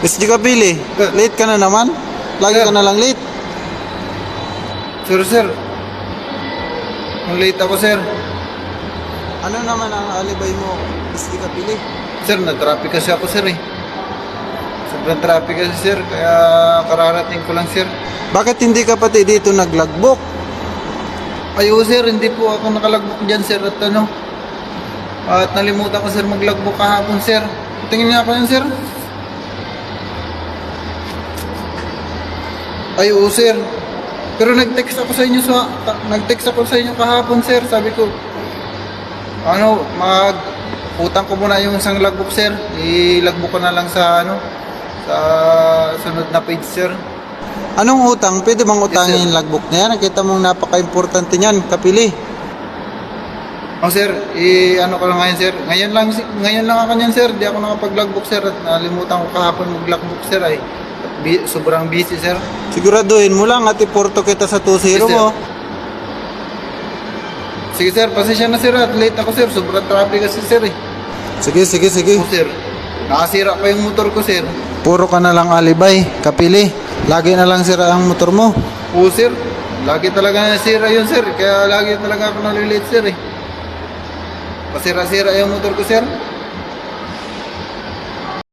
SG Kapili, late ka na naman? Lagi ka na lang late. Sir. Ang late ako, sir. Ano naman ang alibay mo, SG Kapili? Sir, na-traffic kasi ako, sir, eh. Sobrang traffic kasi, sir. Kaya kararating ko lang, sir. Bakit hindi ka pati dito naglagbok? Ayo, sir. Hindi po ako nakalagbok dyan, sir. At nalimutan ko, sir, maglagbok kahapon, sir. Tingin niya ako yan, sir. Ay, oo, sir. Pero nag-text ako sa inyo kahapon, sir. Sabi ko, utang ko muna yung isang logbook, sir. Ilagbook ko na lang sa sa sunod na page, sir. Anong utang? Pwede bang utangin Yes, sir. yung logbook na yan? Nakita mong napaka-importante niyan, Kapili. Oh, sir, ko lang ngayon, sir. Ngayon lang ako niyan, sir. Di ako nakapag-logbook, sir. At nalimutan ko kahapon mag-logbook, sir. Ay, sobrang busy, sir. Siguraduhin mo lang at iporto kita sa 2-0 Yes, sir. mo. Sige, sir. Pasensya na, sir. At late ako, sir. Sobrang traffic kasi, sir, eh. Sige. Oh, sir. Nakasira pa yung motor ko, sir. Puro ka na lang alibay, Kapili. Lagi na lang sira ang motor mo. Oh, sir. Lagi talaga nasira yun, sir. Kaya lagi talaga ako nalilate, sir, eh. Pasira-sira yung motor ko, sir.